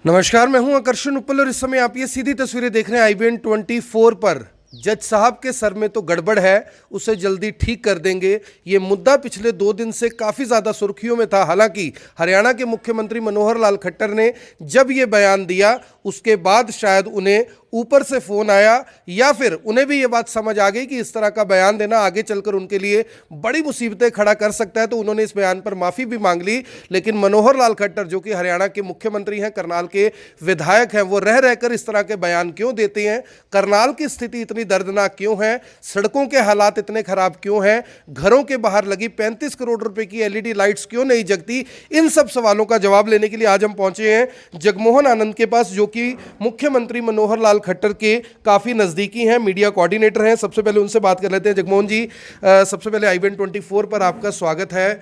नमस्कार, मैं हूं आकर्षण उपल और इस समय आप ये सीधी तस्वीरें देख रहे हैं IBN 24 पर। जज साहब के सर में तो गड़बड़ है, उसे जल्दी ठीक कर देंगे। ये मुद्दा पिछले 2 दिन से काफ़ी ज़्यादा सुर्खियों में था। हालांकि हरियाणा के मुख्यमंत्री मनोहर लाल खट्टर ने जब ये बयान दिया उसके बाद शायद उन्हें ऊपर से फ़ोन आया या फिर उन्हें भी ये बात समझ आ गई कि इस तरह का बयान देना आगे चलकर उनके लिए बड़ी मुसीबतें खड़ा कर सकता है, तो उन्होंने इस बयान पर माफ़ी भी मांग ली। लेकिन मनोहर लाल खट्टर जो कि हरियाणा के मुख्यमंत्री हैं, करनाल के विधायक हैं, वो रह रहकर इस तरह के बयान क्यों देते हैं? करनाल की स्थिति इतनी दर्दनाक क्यों है? सड़कों के हालात इतने खराब क्यों हैं? घरों के बाहर लगी 35 करोड़ रुपए की LED लाइट्स क्यों नहीं जगती? इन सब सवालों का जवाब लेने के लिए आज हम पहुंचे हैं जगमोहन आनंद के पास, जो कि मुख्यमंत्री मनोहर लाल खट्टर के काफ़ी नज़दीकी हैं, मीडिया कोऑर्डिनेटर हैं। सबसे पहले उनसे बात कर लेते हैं। जगमोहन जी, सबसे पहले IBN 24 पर आपका स्वागत है।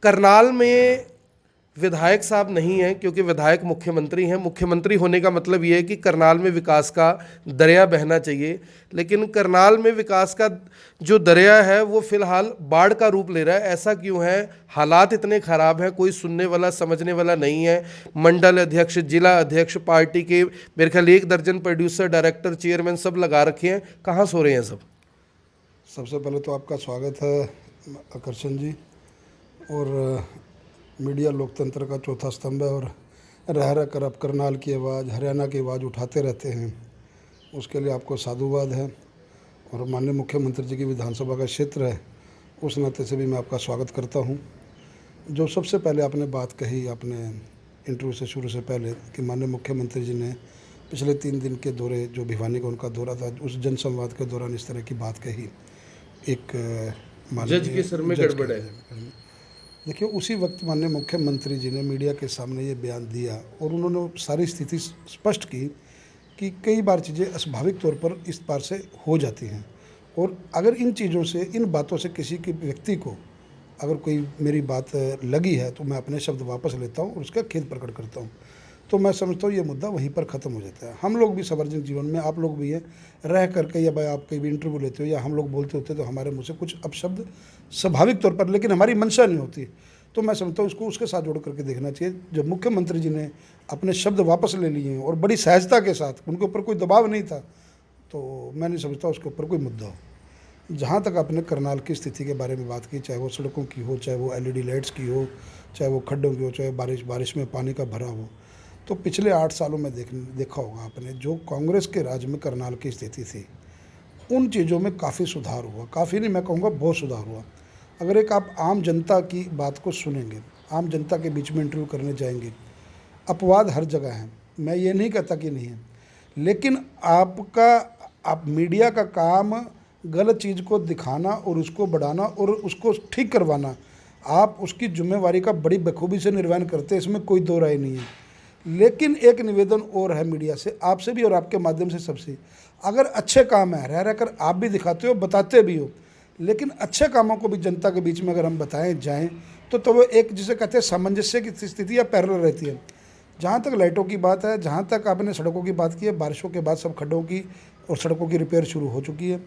करनाल में विधायक साहब नहीं हैं क्योंकि विधायक मुख्यमंत्री हैं। मुख्यमंत्री होने का मतलब ये है कि करनाल में विकास का दरिया बहना चाहिए, लेकिन करनाल में विकास का जो दरिया है वो फिलहाल बाढ़ का रूप ले रहा है। ऐसा क्यों है? हालात इतने ख़राब हैं, कोई सुनने वाला समझने वाला नहीं है। मंडल अध्यक्ष, जिला अध्यक्ष, पार्टी के मेरे ख्याल 1 दर्जन प्रोड्यूसर, डायरेक्टर, चेयरमैन सब लगा रखे हैं। कहाँ सो रहे हैं सब? सबसे पहले तो आपका स्वागत है आकर्षण जी। और मीडिया लोकतंत्र का चौथा स्तंभ है और रह रह कर आप करनाल की आवाज़, हरियाणा की आवाज़ उठाते रहते हैं, उसके लिए आपको साधुवाद है। और माननीय मुख्यमंत्री जी की विधानसभा का क्षेत्र है, उस नाते से भी मैं आपका स्वागत करता हूं। जो सबसे पहले आपने बात कही अपने इंटरव्यू से शुरू से पहले कि माननीय मुख्यमंत्री जी ने पिछले 3 दिन के दौरे, जो भिवानी का उनका दौरा था, उस जनसंवाद के दौरान इस तरह की बात कही। एक जज के सर में गड़बड़ है। देखिए, उसी वक्त माननीय मुख्यमंत्री जी ने मीडिया के सामने ये बयान दिया और उन्होंने सारी स्थिति स्पष्ट की कि कई बार चीज़ें अस्वाभाविक तौर पर इस बार से हो जाती हैं, और अगर इन चीज़ों से, इन बातों से किसी के व्यक्ति को अगर कोई मेरी बात लगी है तो मैं अपने शब्द वापस लेता हूँ और उसका खेद प्रकट करता हूँ। तो मैं समझता हूँ ये मुद्दा वहीं पर ख़त्म हो जाता है। हम लोग भी सार्वजनिक जीवन में, आप लोग भी हैं, रह करके या भाई आप कहीं भी इंटरव्यू लेते हो या हम लोग बोलते होते तो हमारे मुँह से कुछ अपशब्द स्वाभाविक तौर पर, लेकिन हमारी मंशा नहीं होती। तो मैं समझता हूँ उसको उसके साथ जोड़ करके देखना चाहिए। जब मुख्यमंत्री जी ने अपने शब्द वापस ले लिए हैं और बड़ी सहजता के साथ, उनके ऊपर कोई दबाव नहीं था, तो मैं नहीं समझता उसके ऊपर कोई मुद्दा हो। जहाँ तक आपने करनाल की स्थिति के बारे में बात की, चाहे वो सड़कों की हो, चाहे वो LED लाइट्स की हो, चाहे वो खड्डों की हो, चाहे बारिश में पानी का भरा हो, तो पिछले 8 सालों में देखा होगा आपने, जो कांग्रेस के राज में करनाल की स्थिति थी, उन चीज़ों में काफ़ी सुधार हुआ। काफ़ी नहीं, मैं कहूँगा बहुत सुधार हुआ। अगर एक आप आम जनता की बात को सुनेंगे, आम जनता के बीच में इंटरव्यू करने जाएंगे, अपवाद हर जगह हैं, मैं ये नहीं कहता कि नहीं है, लेकिन आप मीडिया का काम गलत चीज़ को दिखाना और उसको बढ़ाना और उसको ठीक करवाना, आप उसकी जिम्मेवारी का बड़ी बखूबी से निर्वहन करते हैं, इसमें कोई दो राय नहीं है। लेकिन एक निवेदन और है मीडिया से, आपसे भी और आपके माध्यम से सबसे, अगर अच्छे काम है, रह रहकर आप भी दिखाते हो, बताते भी हो, लेकिन अच्छे कामों को भी जनता के बीच में अगर हम बताएं जाएं तो वो एक, जिसे कहते हैं, सामंजस्य की स्थिति या पैरेलल रहती है। जहाँ तक लाइटों की बात है, जहाँ तक आपने सड़कों की बात की है, बारिशों के बाद सब खड्डों की और सड़कों की रिपेयर शुरू हो चुकी है।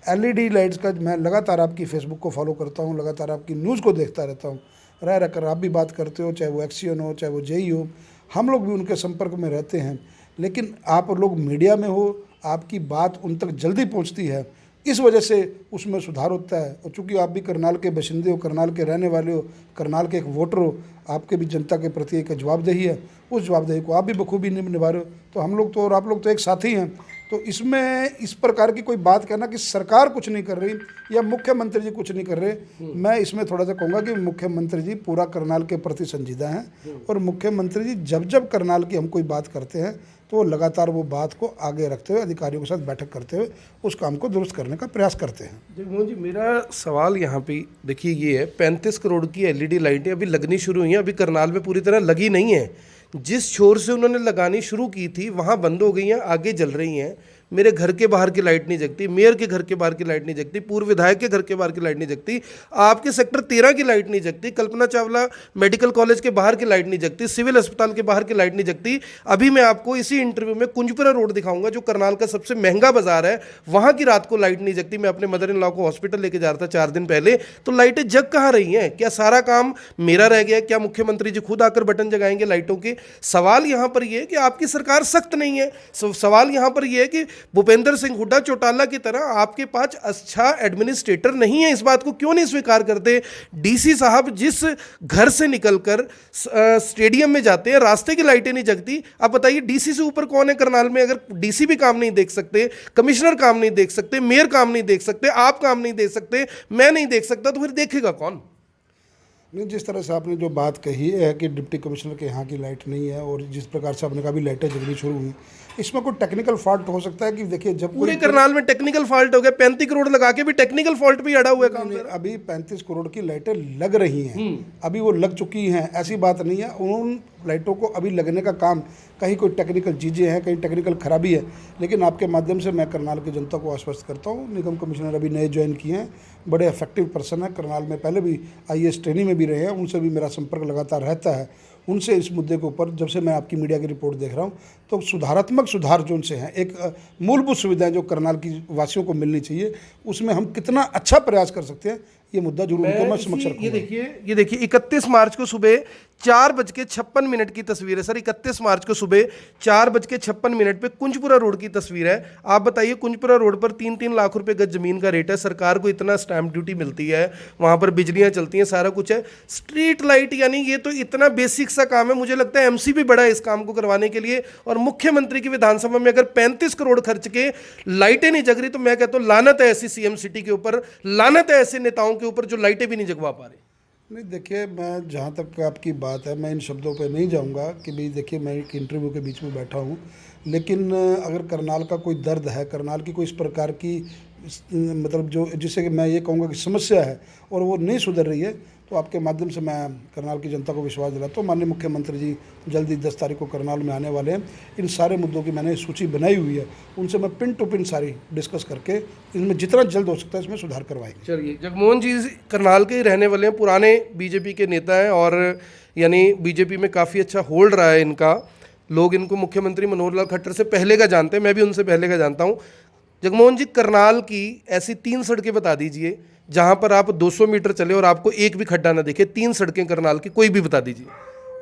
LED लाइट्स का मैं लगातार आपकी फेसबुक को फॉलो करता हूँ, लगातार आपकी न्यूज़ को देखता रहता हूँ, रह रहकर आप भी बात करते हो, चाहे वो एक्सीएन हो, चाहे वो JE हो, हम लोग भी उनके संपर्क में रहते हैं। लेकिन आप लोग मीडिया में हो, आपकी बात उन तक जल्दी पहुंचती है, इस वजह से उसमें सुधार होता है। और चूँकि आप भी करनाल के बशिंदे हो, करनाल के रहने वाले हो, करनाल के एक वोटर हो, आपके भी जनता के प्रति एक जवाबदेही है, उस जवाबदेही को आप भी बखूबी निभा रहे हो। तो हम लोग तो, और आप लोग तो एक साथी हैं। तो इसमें इस प्रकार की कोई बात कहना कि सरकार कुछ नहीं कर रही या मुख्यमंत्री जी कुछ नहीं कर रहे, मैं इसमें थोड़ा सा कहूँगा कि मुख्यमंत्री जी पूरा करनाल के प्रति संजीदा हैं, और मुख्यमंत्री जी जब जब करनाल की हम कोई बात करते हैं तो वो लगातार वो बात को आगे रखते हुए, अधिकारियों के साथ बैठक करते हुए उस काम को दुरुस्त करने का प्रयास करते हैं। जगमोहन जी, मेरा सवाल यहाँ पे देखिए ये है, 35 करोड़ की LED लाइटें अभी लगनी शुरू हुई हैं, अभी करनाल में पूरी तरह लगी नहीं है। जिस छोर से उन्होंने लगानी शुरू की थी वहाँ बंद हो गई हैं, आगे जल रही हैं। मेरे घर के बाहर की लाइट नहीं जगती, मेयर के घर के बाहर की लाइट नहीं जगती, पूर्व विधायक के घर के बाहर की लाइट नहीं जगती, आपके सेक्टर 13 की लाइट नहीं जगती, कल्पना चावला मेडिकल कॉलेज के बाहर की लाइट नहीं जगती, सिविल अस्पताल के बाहर की लाइट नहीं जगती। अभी मैं आपको इसी इंटरव्यू में कुंजपुरा रोड दिखाऊंगा, जो करनाल का सबसे महंगा बाजार है, वहां की रात को लाइट नहीं जगती। मैं अपने मदर इन लॉ को हॉस्पिटल लेके जा रहा था 4 दिन पहले, तो लाइटें जग कहाँ रही हैं? क्या सारा काम मेरा रह गया? क्या मुख्यमंत्री जी खुद आकर बटन जगाएंगे लाइटों के? सवाल यहां पर यह है कि आपकी सरकार सख्त नहीं है। सवाल यहां पर यह है कि भूपेंद्र सिंह हुड्डा चौटाला की तरह आपके पास अच्छा एडमिनिस्ट्रेटर नहीं है। इस बात को क्यों नहीं स्वीकार करते? डीसी साहब जिस घर से निकलकर स्टेडियम में जाते हैं, रास्ते की लाइटें नहीं जगती। आप बताइए, डीसी से ऊपर कौन है करनाल में? अगर डीसी भी काम नहीं देख सकते, कमिश्नर काम नहीं देख सकते, मेयर काम नहीं देख सकते, आप काम नहीं देख सकते, मैं नहीं देख सकता, तो फिर देखेगा कौन? नहीं, जिस तरह से आपने जो बात कही है कि डिप्टी कमिश्नर के यहाँ की लाइट नहीं है, और जिस प्रकार से आपने कहा भी लाइटें जगनी शुरू हुई, इसमें कोई टेक्निकल फॉल्ट हो सकता है कि देखिए जब पूरे करनाल में टेक्निकल फॉल्ट हो गया। 35 करोड़ लगा के भी टेक्निकल फॉल्ट भी अड़ा हुआ है काम। अभी 35 करोड़ की लाइटें लग रही हैं, अभी वो लग चुकी हैं, ऐसी बात नहीं है। उन लाइटों को अभी लगने का काम, कहीं कोई टेक्निकल चीज़ें हैं, कहीं टेक्निकल खराबी है, लेकिन आपके माध्यम से मैं करनाल की जनता को आश्वस्त करता हूँ, निगम कमिश्नर अभी नए ज्वाइन किए हैं, बड़े इफेक्टिव पर्सन हैं, करनाल में पहले भी IAS ट्रेनिंग में भी रहे हैं, उनसे भी मेरा संपर्क लगातार रहता है। उनसे इस मुद्दे के ऊपर जब से मैं आपकी मीडिया की रिपोर्ट देख रहा हूँ, तो सुधारात्मक सुधार जो उनसे हैं, एक मूलभूत सुविधाएं जो करनाल की वासियों को मिलनी चाहिए, उसमें हम कितना अच्छा प्रयास कर सकते हैं, ये मुद्दा जरूर उनके मैं समक्ष रखूंगा। ये देखिए 31 मार्च को सुबह 4:56 की तस्वीर है सर। 31 मार्च को सुबह 4:56 पे कुंजपुरा रोड की तस्वीर है। आप बताइए, कुंजपुरा रोड पर 3-3 लाख रुपए गज जमीन का रेट है, सरकार को इतना स्टैंप ड्यूटी मिलती है, वहां पर बिजलियां चलती हैं, सारा कुछ है। स्ट्रीट लाइट, यानी ये तो इतना बेसिक सा काम है, मुझे लगता है MC भी बड़ा है इस काम को करवाने के लिए। और मुख्यमंत्री की विधानसभा में अगर 35 करोड़ खर्च के लाइटें नहीं जग रही, तो मैं कहता हूं लानत है ऐसी CM सिटी के ऊपर, लानत है ऐसे नेताओं के ऊपर जो लाइटें भी नहीं जगवा पा रहे। नहीं, देखिए, मैं जहाँ तक आपकी बात है, मैं इन शब्दों पे नहीं जाऊँगा कि भाई देखिए मैं एक इंटरव्यू के बीच में बैठा हूँ, लेकिन अगर करनाल का कोई दर्द है, करनाल की कोई इस प्रकार की मतलब जो जिसे कि मैं ये कहूँगा कि समस्या है और वो नहीं सुधर रही है, तो आपके माध्यम से मैं करनाल की जनता को विश्वास दिलाता हूँ, माननीय मुख्यमंत्री जी जल्दी 10 तारीख को करनाल में आने वाले हैं। इन सारे मुद्दों की मैंने सूची बनाई हुई है, उनसे मैं पिन टू पिन सारी डिस्कस करके इनमें जितना जल्द हो सकता है इसमें सुधार करवाएंगे। चलिए, जगमोहन जी करनाल के ही रहने वाले हैं, पुराने बीजेपी के नेता हैं, और यानी बीजेपी में काफ़ी अच्छा होल्ड रहा है इनका। लोग इनको मुख्यमंत्री मनोहर लाल खट्टर से पहले का जानते हैं, मैं भी उनसे पहले का जानता हूँ। जगमोहन जी, करनाल की ऐसी 3 सड़कें बता दीजिए जहां पर आप 200 मीटर चले और आपको एक भी खड्डा ना दिखे। 3 सड़कें करनाल की कोई भी बता दीजिए।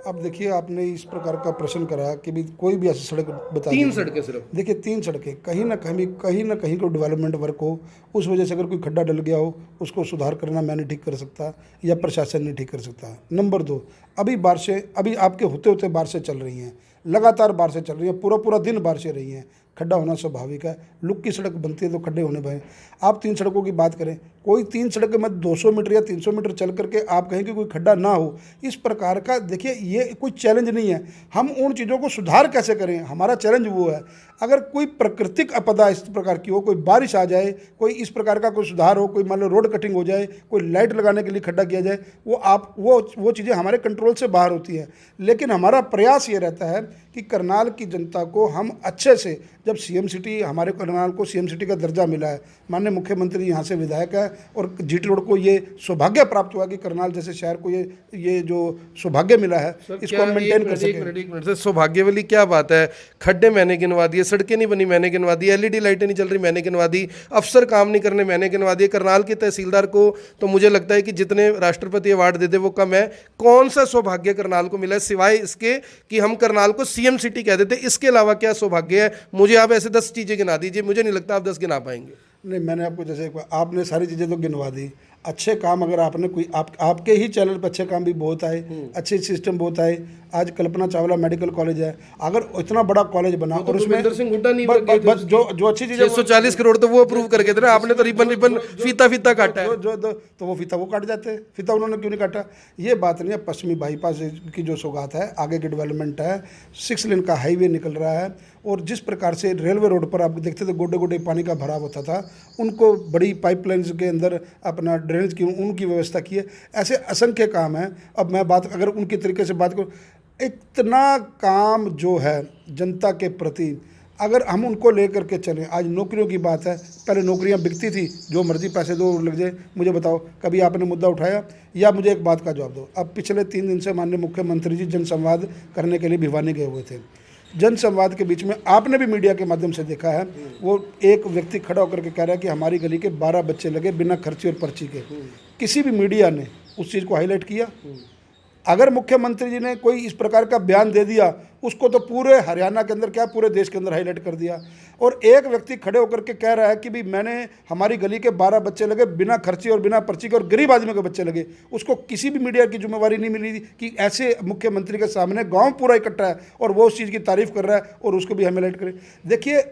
अब देखिए, आपने इस प्रकार का प्रश्न करा कि भी कोई भी ऐसी सड़क बता 3 सड़कें सिर्फ। देखिए 3 सड़कें, कहीं ना कहीं को डेवलपमेंट वर्क हो, उस वजह से अगर कोई खड्डा डल गया हो, उसको सुधार करना मैं नहीं ठीक कर सकता या प्रशासन नहीं ठीक कर सकता। नंबर 2, अभी बारिशें, अभी आपके होते होते बारिशें चल रही हैं, लगातार बारिशें चल रही हैं, पूरा दिन बारिशें रही हैं, खड्डा होना स्वाभाविक है। लुक की सड़क बनती है तो खड्डे होने भाई। आप 3 सड़कों की बात करें, कोई 3 सड़कें में 200 मीटर या 300 मीटर चल करके आप कहें कि कोई खड्डा ना हो, इस प्रकार का देखिए ये कोई चैलेंज नहीं है। हम उन चीज़ों को सुधार कैसे करें, हमारा चैलेंज वो है। अगर कोई प्राकृतिक आपदा इस प्रकार की हो, कोई बारिश आ जाए, कोई इस प्रकार का कोई सुधार हो, कोई मान लो रोड कटिंग हो जाए, कोई लाइट लगाने के लिए खड्डा किया जाए, वो चीज़ें हमारे कंट्रोल से बाहर होती हैं। लेकिन हमारा प्रयास ये रहता है कि करनाल की जनता को हम अच्छे से, जब CM सिटी, हमारे करनाल को CM सिटी का दर्जा मिला है, माननीय मुख्यमंत्री यहाँ से विधायक है और GT रोड को ये सौभाग्य प्राप्त हुआ कि करनाल जैसे शहर को ये जो सौभाग्य मिला है, इसको हम मेंटेन कर सकें। एक मिनट से सौभाग्य वाली क्या बात है? खड्डे मैंने गिनवा दिए, सड़कें नहीं बनी मैंने गिनवा दी, LED लाइटें नहीं चल रही मैंने गिनवा दी, अफसर काम नहीं करने मैंने गिनवा दिए। करनाल के तहसीलदार को तो मुझे लगता है कि जितने राष्ट्रपति अवार्ड दे दे वो कम है। कौन सा सौभाग्य करनाल को मिला है सिवाय इसके कि हम करनाल को CM सिटी कह देते? इसके अलावा क्या सौभाग्य है? मुझे आप ऐसे 10 चीज़ें गिना दीजिए, मुझे नहीं लगता आप 10 गिना पाएंगे। नहीं, मैंने आपको जैसे आपने सारी चीज़ें तो गिनवा दी। अच्छे काम अगर आपने कोई आपके ही चैनल पर अच्छे काम भी बहुत आए, अच्छे सिस्टम बहुत आए। आज कल्पना चावला मेडिकल कॉलेज है, अगर इतना बड़ा कॉलेज बना और उसमें भूपेंद्र सिंह हुड्डा नहीं बस जो अच्छी चीज़ें 640 करोड़ तो वो अप्रूव करके थे ना, आपने तो रिबन फीता काटा है। तो वो फीता वो काट जाते हैं, फीता उन्होंने क्यों नहीं काटा? ये बात नहीं है। पश्चिमी बाईपास की जो सौगात है, आगे की डेवलपमेंट है, 6 लेन का हाईवे निकल रहा है, और जिस प्रकार से रेलवे रोड पर आप देखते थे गोडे गोडे पानी का भराव होता था, उनको बड़ी पाइपलाइंस के अंदर अपना ड्रेनेज की उनकी व्यवस्था की है। ऐसे असंख्य काम हैं। अब मैं बात अगर उनके तरीके से बात करूँ, इतना काम जो है जनता के प्रति, अगर हम उनको लेकर के चलें, आज नौकरियों की बात है, पहले नौकरियां बिकती थी, जो मर्जी पैसे दो लग जाए। मुझे बताओ कभी आपने मुद्दा उठाया? या मुझे एक बात का जवाब दो। अब पिछले 3 दिन से माननीय मुख्यमंत्री जी जनसंवाद करने के लिए भिवानी गए हुए थे। जनसंवाद के बीच में आपने भी मीडिया के माध्यम से देखा है, वो एक व्यक्ति खड़ा होकर के कह रहा है कि हमारी गली के 12 बच्चे लगे बिना खर्ची और पर्ची के। किसी भी मीडिया ने उस चीज़ को हाईलाइट किया? अगर मुख्यमंत्री जी ने कोई इस प्रकार का बयान दे दिया, उसको तो पूरे हरियाणा के अंदर क्या पूरे देश के अंदर हाईलाइट कर दिया। और एक व्यक्ति खड़े होकर के कह रहा है कि भाई मैंने हमारी गली के 12 बच्चे लगे बिना खर्ची और बिना पर्ची के, और गरीब आदमी के बच्चे लगे। उसको किसी भी मीडिया की जिम्मेवारी नहीं मिली कि ऐसे मुख्यमंत्री के सामने गांव पूरा इकट्ठा है और वो उस चीज़ की तारीफ कर रहा है और उसको भी हाईलाइट करे। देखिए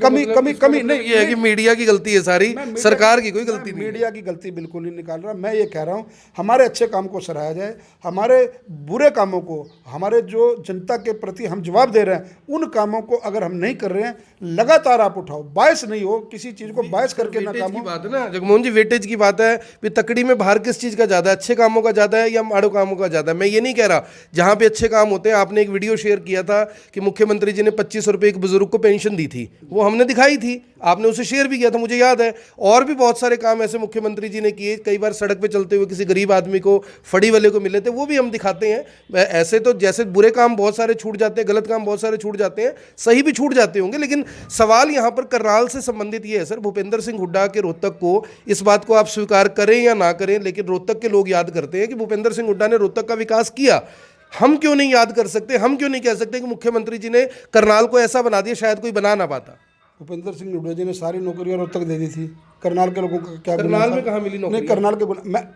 कमी नहीं, ये है कि मीडिया की गलती है सारी, सरकार की कोई गलती नहीं। मीडिया की गलती बिल्कुल नहीं निकाल रहा। मैं ये कह रहा हूँ हमारे अच्छे काम को सराहा जाए, हमारे बुरे कामों को, हमारे जो जनता के प्रति हम जवाब दे रहे हैं उन कामों को अगर हम नहीं कर रहे हैं, लगातार आप उठाओ, बायस नहीं हो, किसी चीज को बायस करके ना काम हो। बात है ना जगमोहन जी, वेटेज की बात है कि तकड़ी में बाहर किस चीज का ज्यादा है, अच्छे कामों का ज्यादा है या माड़ो कामों का ज्यादा है। मैं ये नहीं कह रहा, जहां पे अच्छे काम होते हैं। आपने एक वीडियो शेयर किया था कि मुख्यमंत्री जी ने 25 रुपए एक बुजुर्ग को पेंशन दी थी, वो हमने दिखाई थी, आपने उसे शेयर भी किया था, मुझे याद है। और भी बहुत सारे काम ऐसे मुख्यमंत्री जी ने किए, कई बार सड़क पे चलते हुए किसी गरीब आदमी को, फड़ी वाले को मिले थे, वो भी हम दिखाते हैं। ऐसे तो जैसे बुरे काम बहुत सारे छूट जाते हैं, गलत काम बहुत सारे छूट जाते हैं, सही भी छूट जाते होंगे। लेकिन सवाल यहाँ पर करनाल से संबंधित ये है सर, भूपेंद्र सिंह हुड्डा के रोहतक को, इस बात को आप स्वीकार करें या ना करें, लेकिन रोहतक के लोग याद करते हैं कि भूपेंद्र सिंह हुड्डा ने रोहतक का विकास किया। हम क्यों नहीं याद कर सकते? हम क्यों नहीं कह सकते कि मुख्यमंत्री जी ने करनाल को ऐसा बना दिया शायद कोई बना ना पाता? भूपेंद्र सिंह हुड्डा जी ने सारी नौकरियां रोहतक दे दी थी। करनाल के लोगों का क्या गुनाह करनाल था? में कहाँ मिली नौकरी? नहीं, करनाल के मैं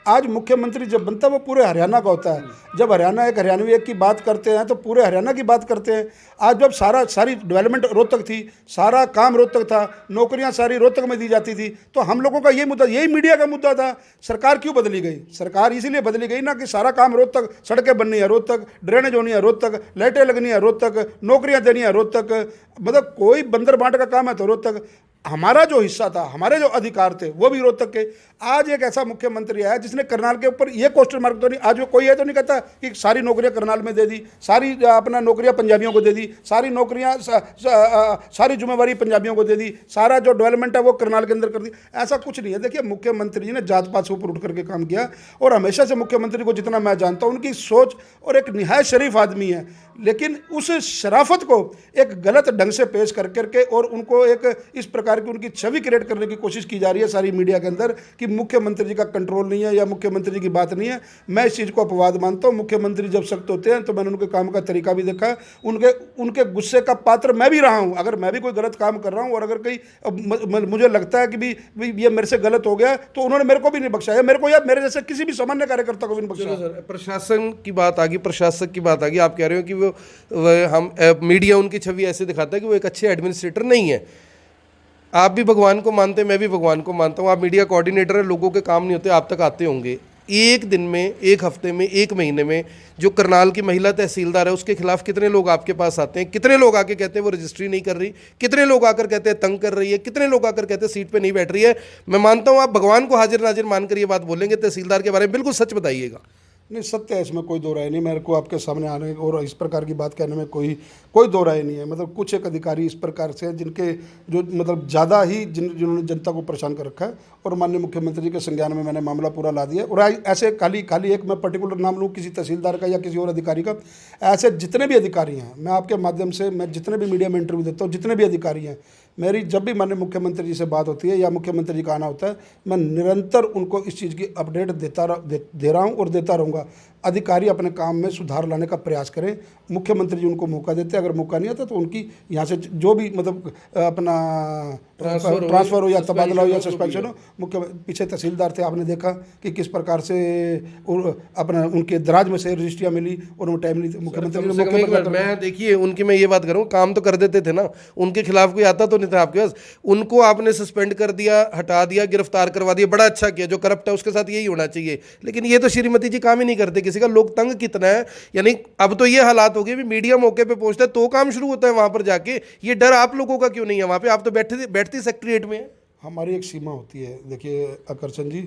आज मुख्यमंत्री जब बनता है वो पूरे हरियाणा का होता है। जब हरियाणा एक हरियाणवी एक की बात करते हैं तो पूरे हरियाणा की बात करते हैं। आज जब सारी डेवलपमेंट रोहतक थी, सारा काम रोहतक था, नौकरियां सारी रोहतक में दी जाती थी, तो हम लोगों का ये मुद्दा, यही मीडिया का मुद्दा था। सरकार क्यों बदली गई? सरकार इसीलिए बदली गई ना कि सारा काम रोहतक, सड़कें बननी है रोहतक, ड्रेनेज होनी है रोहतक, लाइटें लगनी है रोहतक, नौकरियां देनी है रोहतक, मतलब कोई बंदर बांट का काम है तो रोहतक। हमारा जो हिस्सा था, हमारे जो अधिकार थे वो भी रोहतक के। आज एक ऐसा मुख्यमंत्री आया जिसने करनाल के ऊपर ये क्वेश्चन मार्क तो नहीं, आज वो कोई है तो नहीं कहता कि सारी नौकरियां करनाल में दे दी, सारी अपना नौकरियां पंजाबियों को दे दी, सारी नौकरियां सारी जिम्मेवारी पंजाबियों को दे दी, सारा जो डेवलपमेंट है वो करनाल के अंदर कर दी। ऐसा कुछ नहीं है। देखिए मुख्यमंत्री जी ने जात पात से ऊपर उठ करके काम किया, और हमेशा से मुख्यमंत्री को जितना मैं जानता हूँ उनकी सोच, और एक निहायत शरीफ आदमी है, लेकिन उस शराफत को एक गलत ढंग से पेश कर करके और उनको एक इस प्रकार की उनकी छवि क्रिएट करने की कोशिश की जा रही है सारी मीडिया के अंदर कि मुख्यमंत्री जी का कंट्रोल नहीं है या मुख्यमंत्री जी की बात नहीं है। मैं इस चीज़ को अपवाद मानता हूँ। मुख्यमंत्री जब सख्त होते हैं तो मैंने उनके काम का तरीका भी देखा, उनके गुस्से का पात्र मैं भी रहा हूँ। अगर मैं भी कोई गलत काम कर रहा हूँ और अगर कहीं मुझे लगता है कि भी ये मेरे से गलत हो गया, तो उन्होंने मेरे को भी नहीं बख्शा, मेरे को या मेरे जैसे किसी भी सामान्य कार्यकर्ता को भी नहीं बख्शा। प्रशासन की बात आ गई, प्रशासक की बात आ गई। आप कह रहे हो कि वो हम मीडिया उनकी छवि ऐसे दिखाता है कि वो एक अच्छे एडमिनिस्ट्रेटर नहीं है। आप भी भगवान को मानते हैं, मैं भी भगवान को मानता हूँ। आप मीडिया कोऑर्डिनेटर है, लोगों के काम नहीं होते, आप तक आते होंगे। एक दिन में, एक हफ्ते में, एक महीने में जो करनाल की महिला तहसीलदार है उसके खिलाफ कितने लोग आपके पास आते हैं? कितने लोग आके कहते हैं वो रजिस्ट्री नहीं कर रही? कितने लोग आकर कहते हैं तंग कर रही है? कितने लोग आकर कहते हैं सीट पे नहीं बैठ रही है? मैं मानता हूँ आप भगवान को हाजिर नाजिर मानकर ये बात बोलेंगे तहसीलदार के बारे में, बिल्कुल सच बताइएगा। नहीं, सत्य है, इसमें कोई दो राय नहीं। मेरे को आपके सामने आने और इस प्रकार की बात कहने में कोई दो राय नहीं है। मतलब कुछ एक अधिकारी इस प्रकार से हैं जिनके जो मतलब ज़्यादा ही जिन्होंने जनता को परेशान कर रखा है, और माननीय मुख्यमंत्री के संज्ञान में मैंने मामला पूरा ला दिया। और ऐसे खाली एक मैं पर्टिकुलर नाम लूँ किसी तहसीलदार का या किसी और अधिकारी का, ऐसे जितने भी अधिकारी हैं, मैं आपके माध्यम से, मैं जितने भी मीडिया में इंटरव्यू देता हूँ, जितने भी अधिकारी हैं, मेरी जब भी माननीय मुख्यमंत्री जी से बात होती है या मुख्यमंत्री जी का आना होता है, मैं निरंतर उनको इस चीज़ की अपडेट दे रहा हूँ और देता रहूँगा। अधिकारी अपने काम में सुधार लाने का प्रयास करें। मुख्यमंत्री जी उनको मौका देते हैं, अगर मौका नहीं आता तो उनकी यहाँ से जो भी मतलब अपना ट्रांसफ़र हो या तबादला हो या सस्पेंशन हो। मुख्य पीछे तहसीलदार थे, आपने देखा कि किस प्रकार से अपना उनके दराज में से रजिस्ट्रियाँ मिली और वो टाइम नहीं। मुख्यमंत्री मैं देखिए उनकी मैं ये बात करूँ, काम तो कर देते थे ना, उनके खिलाफ कोई आता तो नहीं था आपके पास। उनको आपने सस्पेंड कर दिया, हटा दिया, गिरफ्तार करवा दिया, बड़ा अच्छा किया। जो करप्ट है उसके साथ यही होना चाहिए, लेकिन ये तो श्रीमती जी काम ही नहीं करते किसी का। लोग तंग कितना है, यानी अब तो ये हालात हो गए भी मीडिया मौके पे पहुंचता है तो काम शुरू होता है वहां पर जाके। ये डर आप लोगों का क्यों नहीं है वहां पे? आप तो बैठती सेक्रेटरीट में है। हमारी एक सीमा होती है। देखिए आकर्षण जी,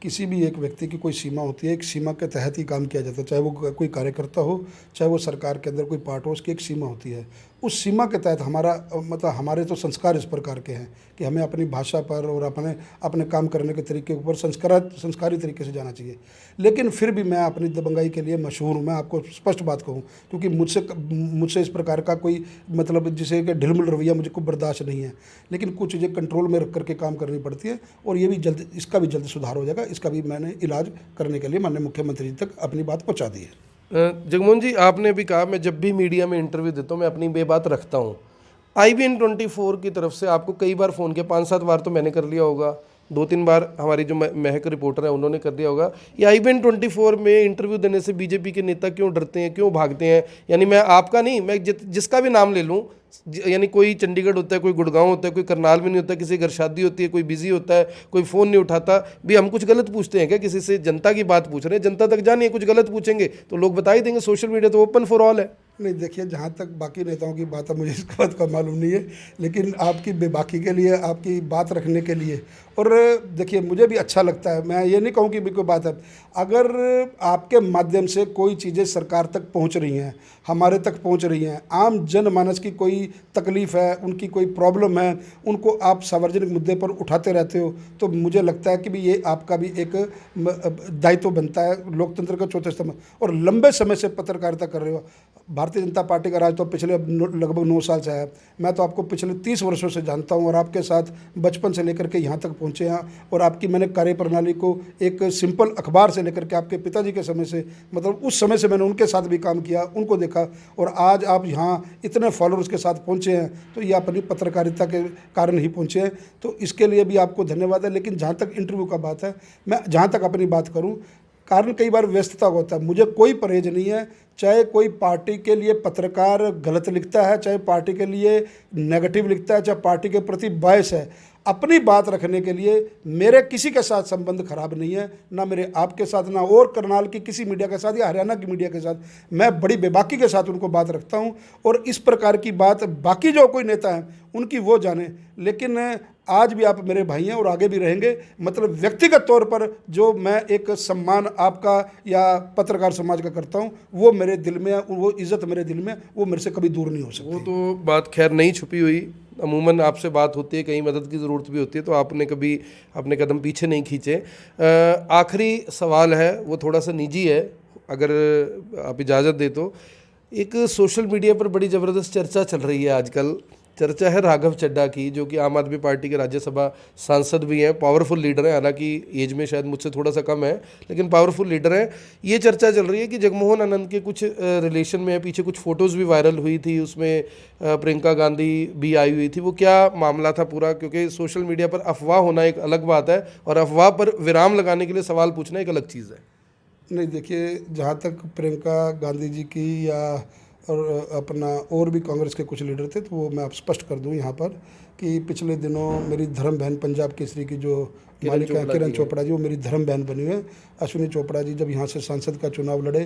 किसी भी एक व्यक्ति की कोई सीमा होती है, एक सीमा के तहत ही काम किया जाता है, चाहे वो कोई कार्यकर्ता हो, चाहे वो सरकार के अंदर कोई पार्ट हो, उसकी एक सीमा होती है। उस सीमा के तहत हमारा मतलब हमारे तो संस्कार इस प्रकार के हैं कि हमें अपनी भाषा पर और अपने अपने काम करने के तरीके के ऊपर संस्कारी तरीके से जाना चाहिए। लेकिन फिर भी मैं अपनी दबंगाई के लिए मशहूर हूँ, मैं आपको स्पष्ट बात कहूँ, क्योंकि मुझसे इस प्रकार का कोई मतलब जिसे कि ढिलमुल रवैया मुझे को बर्दाश्त नहीं है। लेकिन कुछ चीज़ें कंट्रोल में रख करके काम करनी पड़ती है और ये भी जल्द, इसका भी जल्द सुधार हो जाएगा। इसका भी मैंने इलाज करने के लिए माननीय मुख्यमंत्री जी तक अपनी बात पहुँचा दी है। जगमोहन जी, आपने भी कहा मैं जब भी मीडिया में इंटरव्यू देता हूँ मैं अपनी बात रखता हूँ। IBN 24 की तरफ से आपको कई बार फ़ोन किया, 5-7 बार तो मैंने कर लिया होगा, 2-3 बार हमारी जो महक रिपोर्टर है उन्होंने कर दिया होगा। ये IBN 24 में इंटरव्यू देने से बीजेपी के नेता क्यों डरते हैं, क्यों भागते हैं? यानी मैं आपका नहीं, मैं जिसका भी नाम ले लूँ, यानी कोई चंडीगढ़ होता है, कोई गुड़गांव होता है, कोई करनाल में नहीं होता, किसी घर शादी होती है, कोई बिजी होता है, कोई फ़ोन नहीं उठाता। भी हम कुछ गलत पूछते हैं क्या? किसी से जनता की बात पूछ रहे हैं, जनता तक जानिए, कुछ गलत पूछेंगे तो लोग बता ही देंगे। सोशल मीडिया तो ओपन फॉर ऑल है। नहीं, देखिए, जहाँ तक बाकी नेताओं की बात है मुझे इस बात का मालूम नहीं है, लेकिन आपकी बेबाकी के लिए, आपकी बात रखने के लिए, और देखिए मुझे भी अच्छा लगता है, मैं ये नहीं कहूँ कि भी कोई बात है, अगर आपके माध्यम से कोई चीज़ें सरकार तक पहुँच रही हैं, हमारे तक पहुँच रही हैं, आम जनमानस की कोई तकलीफ़ है, उनकी कोई प्रॉब्लम है, उनको आप सार्वजनिक मुद्दे पर उठाते रहते हो, तो मुझे लगता है कि भी ये आपका भी एक दायित्व बनता है, लोकतंत्र का चौथे स्तंभ, और लंबे समय से पत्रकारिता कर रहे हो। भारतीय जनता पार्टी का राज तो पिछले लगभग 9 साल से है, मैं तो आपको पिछले 30 वर्षों से जानता हूं और आपके साथ बचपन से लेकर के यहाँ तक पहुँचे हैं, और आपकी मैंने कार्यप्रणाली को एक सिंपल अखबार से लेकर के आपके पिताजी के समय से, मतलब उस समय से मैंने उनके साथ भी काम किया, उनको देखा, और आज आप यहाँ इतने फॉलोअर्स के साथ पहुँचे हैं, तो ये अपनी पत्रकारिता के कारण ही पहुँचे हैं, तो इसके लिए भी आपको धन्यवाद है। लेकिन जहाँ तक इंटरव्यू का बात है, मैं जहाँ तक अपनी बात करूँ, कारण कई बार व्यस्तता होता है, मुझे कोई परहेज नहीं है, चाहे कोई पार्टी के लिए पत्रकार गलत लिखता है, चाहे पार्टी के लिए नेगेटिव लिखता है, चाहे पार्टी के प्रति बायस है, अपनी बात रखने के लिए मेरे किसी के साथ संबंध खराब नहीं है, ना मेरे आपके साथ, ना और करनाल की किसी मीडिया के साथ या हरियाणा की मीडिया के साथ। मैं बड़ी बेबाकी के साथ उनको बात रखता हूं, और इस प्रकार की बात बाकी जो कोई नेता हैं उनकी वो जाने, लेकिन आज भी आप मेरे भाई हैं और आगे भी रहेंगे। मतलब व्यक्तिगत तौर पर जो मैं एक सम्मान आपका या पत्रकार समाज का करता हूं, वो मेरे दिल में है, वो इज़्ज़त मेरे दिल में, वो मेरे से कभी दूर नहीं हो सकती। वो तो बात खैर नहीं छुपी हुई, अमूमन आपसे बात होती है, कहीं मदद की ज़रूरत भी होती है, तो आपने कभी अपने कदम पीछे नहीं खींचे। आखिरी सवाल है, वो थोड़ा सा निजी है, अगर आप इजाज़त दे तो। एक सोशल मीडिया पर बड़ी ज़बरदस्त चर्चा चल रही है आजकल, चर्चा है राघव चड्ढा की, जो कि आम आदमी पार्टी के राज्यसभा सांसद भी हैं, पावरफुल लीडर हैं, हालांकि एज में शायद मुझसे थोड़ा सा कम है, लेकिन पावरफुल लीडर हैं। ये चर्चा चल रही है कि जगमोहन आनंद के कुछ रिलेशन में है, पीछे कुछ फ़ोटोज़ भी वायरल हुई थी, उसमें प्रियंका गांधी भी आई हुई थी। वो क्या मामला था पूरा? क्योंकि सोशल मीडिया पर अफवाह होना एक अलग बात है, और अफवाह पर विराम लगाने के लिए सवाल पूछना एक अलग चीज़ है। नहीं, देखिए, जहाँ तक प्रियंका गांधी जी की या और अपना और भी कांग्रेस के कुछ लीडर थे, तो वो मैं आप स्पष्ट कर दूं यहाँ पर कि पिछले दिनों मेरी धर्म बहन पंजाब केसरी की जो मालिका है किरण चोपड़ा जी, वो मेरी धर्म बहन बनी हुई है। अश्विनी चोपड़ा जी जब यहाँ से सांसद का चुनाव लड़े,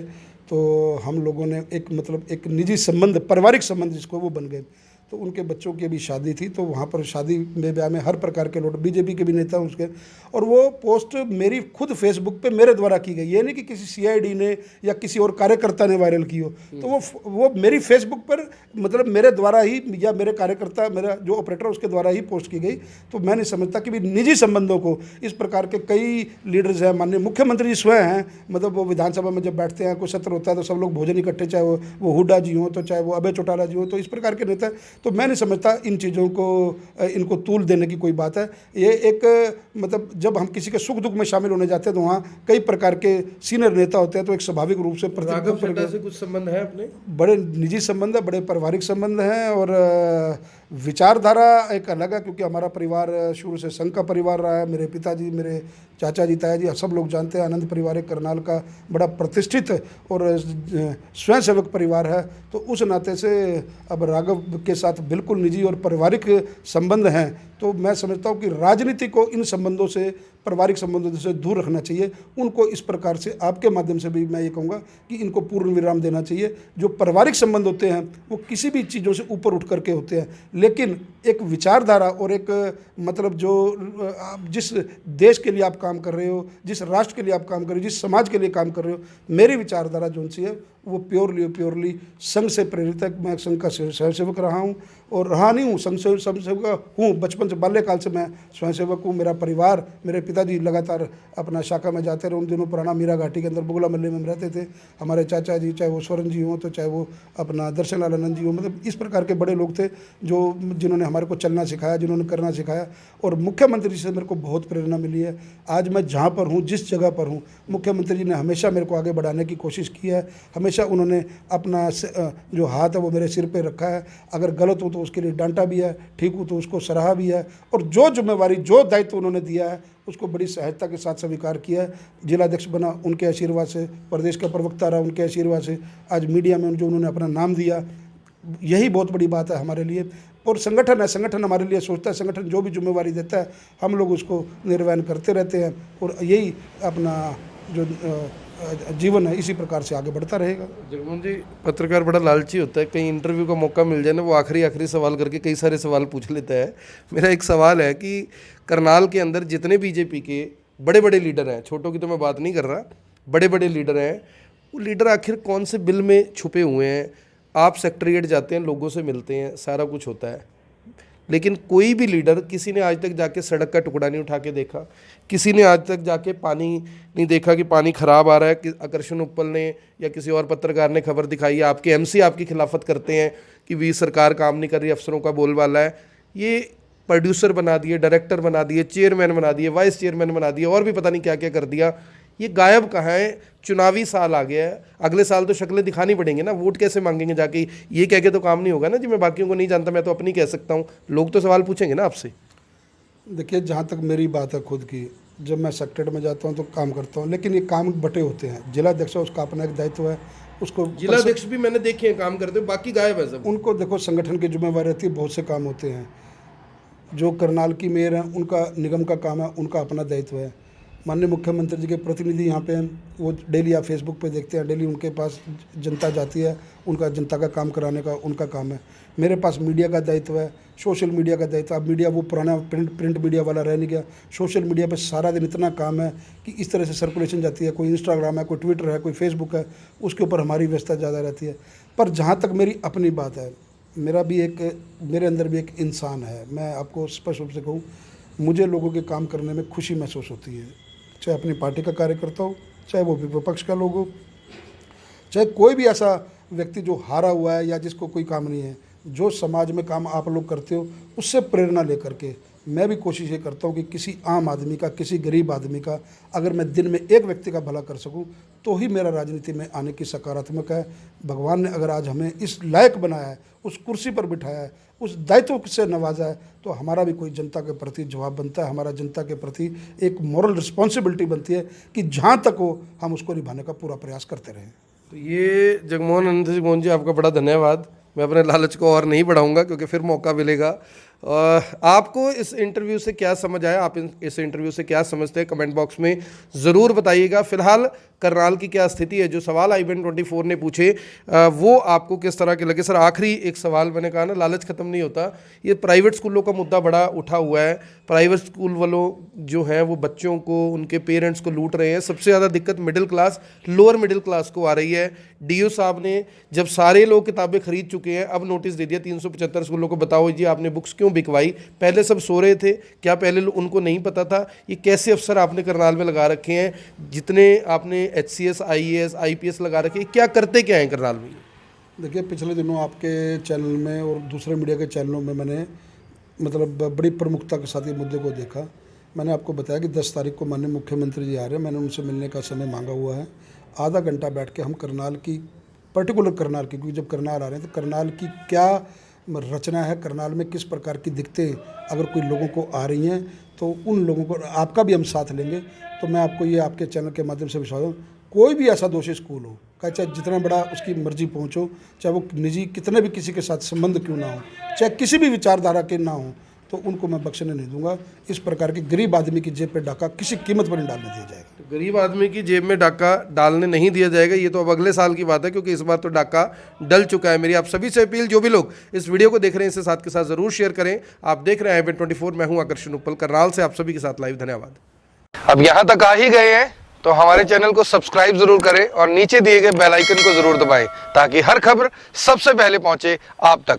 तो हम लोगों ने एक मतलब एक निजी संबंध, पारिवारिक संबंध जिसको, वो बन गए। तो उनके बच्चों की अभी शादी थी, तो वहाँ पर शादी में ब्याह में हर प्रकार के लोग, बीजेपी के भी नेता उसके, और वो पोस्ट मेरी खुद फेसबुक पे मेरे द्वारा की गई, ये नहीं कि किसी सीआईडी ने या किसी और कार्यकर्ता ने वायरल की हो। तो वो मेरी फेसबुक पर मतलब मेरे द्वारा ही या मेरे कार्यकर्ता, मेरा जो ऑपरेटर उसके द्वारा ही पोस्ट की गई। तो मैं नहीं समझता कि भी निजी संबंधों को, इस प्रकार के कई लीडर्स हैं, माननीय मुख्यमंत्री जी स्वयं हैं, मतलब वो विधानसभा में जब बैठते हैं, कोई सत्र होता है तो सब लोग भोजन इकट्ठे, चाहे वो हुड्डा जी हों, तो चाहे वो अभय चौटाला जी हो, तो इस प्रकार के नेता। तो मैं नहीं समझता इन चीज़ों को, इनको तूल देने की कोई बात है। ये एक मतलब जब हम किसी के सुख दुख में शामिल होने जाते हैं, तो वहाँ कई प्रकार के सीनियर नेता होते हैं, तो एक स्वाभाविक रूप से राघव चड्ढा से कुछ संबंध है अपने? बड़े निजी संबंध है, बड़े पारिवारिक संबंध हैं, और विचारधारा एक अलग है, क्योंकि हमारा परिवार शुरू से संघ का परिवार रहा है। मेरे पिताजी, मेरे चाचा जी, ताया जी, सब लोग जानते हैं, आनंद परिवार एक करनाल का बड़ा प्रतिष्ठित और स्वयंसेवक परिवार है। तो उस नाते से अब राघव के साथ बिल्कुल निजी और पारिवारिक संबंध हैं। तो मैं समझता हूँ कि राजनीति को इन संबंधों से पारिवारिक संबंधों से दूर रखना चाहिए। उनको इस प्रकार से आपके माध्यम से भी मैं ये कहूँगा कि इनको पूर्ण विराम देना चाहिए। जो पारिवारिक संबंध होते हैं वो किसी भी चीज़ों से ऊपर उठ करके होते हैं, लेकिन एक विचारधारा और एक मतलब जो आप जिस देश के लिए आप काम कर रहे हो, जिस राष्ट्र के लिए आप काम कर रहे हो, जिस समाज के लिए काम कर रहे हो, मेरी विचारधारा जो सी है वो प्योरली संघ से प्रेरित है। मैं संघ का स्वयंसेवक रहा हूँ और रहा नहीं हूँ, संघ स्वयंसेवक हूँ। बचपन से बाल्यकाल से मैं स्वयंसेवक हूँ। मेरा परिवार, मेरे पिताजी लगातार अपना शाखा में जाते रहे। उन दिनों पुराना मीरा घाटी के अंदर बुगला मल्ले में हम रहते थे। हमारे चाचा जी, चाहे वो स्वर्ण जी हों तो चाहे वो अपना दर्शन लाल आनंद जी हों, मतलब इस प्रकार के बड़े लोग थे जो जिन्होंने हमारे को चलना सिखाया, जिन्होंने करना सिखाया। और मुख्यमंत्री जी से मेरे को बहुत प्रेरणा मिली है। आज मैं जहाँ पर हूँ, जिस जगह पर हूँ, मुख्यमंत्री जी ने हमेशा मेरे को आगे बढ़ाने की कोशिश की है। हमेशा उन्होंने अपना जो हाथ है वो मेरे सिर पे रखा है। अगर गलत हो तो उसके लिए डांटा भी है, ठीक हो तो उसको सराहा भी है, और जो जिम्मेवारी, जो दायित्व उन्होंने दिया है उसको बड़ी सहजता के साथ स्वीकार किया है। जिलाध्यक्ष बना उनके आशीर्वाद से, प्रदेश का प्रवक्ता रहा उनके आशीर्वाद से, आज मीडिया में जो उन्होंने अपना नाम दिया, यही बहुत बड़ी बात है हमारे लिए। और संगठन है, संगठन हमारे लिए सोचता है, संगठन जो भी जिम्मेवारी देता है हम लोग उसको निर्वहन करते रहते हैं, और यही अपना जो जीवन है इसी प्रकार से आगे बढ़ता रहेगा। जगमोहन जी, पत्रकार बड़ा लालची होता है। कहीं इंटरव्यू का मौका मिल जाए ना, वो आखिरी सवाल करके कई सारे सवाल पूछ लेता है। मेरा एक सवाल है कि करनाल के अंदर जितने बीजेपी के बड़े बड़े लीडर हैं, छोटों की तो मैं बात नहीं कर रहा, बड़े बड़े लीडर हैं, वो लीडर आखिर कौन से बिल में छुपे हुए हैं? आप सेक्रेटरीट जाते हैं, लोगों से मिलते हैं, सारा कुछ होता है, लेकिन कोई भी लीडर, किसी ने आज तक जाके सड़क का टुकड़ा नहीं उठा के देखा, किसी ने आज तक जाके पानी नहीं देखा कि पानी खराब आ रहा है। कि आकर्षण उपल ने या किसी और पत्रकार ने खबर दिखाई है, आपके एमसी आपकी खिलाफत करते हैं कि वी सरकार काम नहीं कर रही, अफसरों का बोलबाला है। ये प्रोड्यूसर बना दिए, डायरेक्टर बना दिए, चेयरमैन बना दिए, वाइस चेयरमैन बना दिए, और भी पता नहीं क्या क्या कर दिया। ये गायब कहाँ है? चुनावी साल आ गया है, अगले साल तो शक्लें दिखानी पड़ेंगी ना, वोट कैसे मांगेंगे जाके? ये कह के तो काम नहीं होगा ना जी मैं बाकियों को नहीं जानता, मैं तो अपनी कह सकता हूँ। लोग तो सवाल पूछेंगे ना आपसे। देखिए, जहाँ तक मेरी बात है खुद की, जब मैं सेक्रेटरी में जाता हूँ तो काम करता हूँ, लेकिन ये काम बटे होते हैं। जिलाध्यक्ष उसका अपना एक दायित्व है, उसको जिलाध्यक्ष भी मैंने देखे हैं काम करते, बाकी गायब है सब। उनको देखो संगठन की जिम्मेवारी रहती है, बहुत से काम होते हैं। जो करनाल की मेयर हैं उनका निगम का काम है, उनका अपना दायित्व है। माननीय मुख्यमंत्री जी के प्रतिनिधि यहाँ पे हैं, वो डेली आप फेसबुक पे देखते हैं, डेली उनके पास जनता जाती है, उनका जनता का काम कराने का उनका काम है। मेरे पास मीडिया का दायित्व है, सोशल मीडिया का दायित्व। अब मीडिया वो पुराना प्रिंट मीडिया वाला रह नहीं गया। सोशल मीडिया पे सारा दिन इतना काम है कि इस तरह से सर्कुलेशन जाती है, कोई इंस्टाग्राम है, कोई ट्विटर है, कोई फेसबुक है, उसके ऊपर हमारी व्यवस्था ज़्यादा रहती है। पर जहाँ तक मेरी अपनी बात है, मेरे अंदर भी एक इंसान है। मैं आपको स्पष्ट रूप से कहूँ, मुझे लोगों के काम करने में खुशी महसूस होती है, चाहे अपनी पार्टी का कार्यकर्ता हो, चाहे वो विपक्ष का लोग हो, चाहे कोई भी ऐसा व्यक्ति जो हारा हुआ है या जिसको कोई काम नहीं है। जो समाज में काम आप लोग करते हो उससे प्रेरणा लेकर के मैं भी कोशिश ये करता हूँ कि किसी आम आदमी का, किसी गरीब आदमी का अगर मैं दिन में एक व्यक्ति का भला कर सकूँ तो ही मेरा राजनीति में आने की सकारात्मक है। भगवान ने अगर आज हमें इस लायक बनाया है, उस कुर्सी पर बिठाया है, उस दायित्व से नवाजा है, तो हमारा भी कोई जनता के प्रति जवाब बनता है। हमारा जनता के प्रति एक मॉरल रिस्पॉन्सिबिलिटी बनती है कि जहाँ तक हो हम उसको निभाने का पूरा प्रयास करते रहें। तो ये जगमोहन जी, आपका बड़ा धन्यवाद। मैं अपने लालच को और नहीं बढ़ाऊंगा क्योंकि फिर मौका मिलेगा। आपको इस इंटरव्यू से क्या समझ आया, आप इस इंटरव्यू से क्या समझते हैं, कमेंट बॉक्स में ज़रूर बताइएगा। फिलहाल करनाल की क्या स्थिति है, जो सवाल IBN24 ने पूछे वो आपको किस तरह के लगे? सर, आखिरी एक सवाल, मैंने कहा ना लालच ख़त्म नहीं होता। ये प्राइवेट स्कूलों का मुद्दा बड़ा उठा हुआ है। प्राइवेट स्कूल वालों जो हैं वो बच्चों को, उनके पेरेंट्स को लूट रहे हैं। सबसे ज़्यादा दिक्कत middle class, lower middle class को आ रही है। DO साहब ने जब सारे लोग किताबें खरीद चुके हैं, अब नोटिस दे दिया 375 स्कूलों को, बताओ जी आपने बुक्स क्यों बिकवाई? पहले सब सो रहे थे क्या? पहले उनको नहीं पता था? ये कैसे अफसर आपने करनाल में लगा रखे हैं? जितने आपने HCS, IAS, IPS लगा रखे हैं, क्या करते क्या हैं करनाल में? देखिए, पिछले दिनों आपके चैनल में और दूसरे मीडिया के चैनलों में मैंने मतलब बड़ी प्रमुखता के साथ ये मुद्दे को देखा। मैंने आपको बताया कि 10 तारीख को माननीय मुख्यमंत्री जी आ रहे हैं, मैंने उनसे मिलने का समय मांगा हुआ है। आधा घंटा बैठ के हम करनाल की, पर्टिकुलर करनाल की, क्योंकि जब करनाल आ रहे हैं तो करनाल की क्या रचना है, करनाल में किस प्रकार की दिक्कतें अगर कोई लोगों को आ रही हैं तो उन लोगों को, आपका भी हम साथ लेंगे। तो मैं आपको ये आपके चैनल के माध्यम से विश्वास, कोई भी ऐसा दोषी स्कूल हो, चाहे जितना बड़ा उसकी मर्जी पहुंचो, चाहे वो निजी कितने भी किसी के साथ संबंध क्यों ना हो, चाहे किसी भी विचारधारा के ना हो, तो उनको मैं बख्शने नहीं दूंगा। इस प्रकार के गरीब आदमी की जेब पे डाका किसी कीमत पर नहीं डालने दिया जाएगा। तो गरीब आदमी की जेब में डाका डालने नहीं दिया जाएगा, ये तो अब अगले साल की बात है, क्योंकि इस बार तो डाका डल चुका है। मेरी आप सभी से अपील, जो भी लोग इस वीडियो को देख रहे हैं इसे साथ के साथ जरूर शेयर करें। आप देख रहे हैं IBN 24, मैं हूं आकर्षण उपल, करनाल से आप सभी के साथ लाइव। धन्यवाद। अब यहाँ तक आ ही गए हैं तो हमारे चैनल को सब्सक्राइब जरूर करें और नीचे दिए गए बेल आइकन को जरूर दबाएं, ताकि हर खबर सबसे पहले पहुंचे आप तक।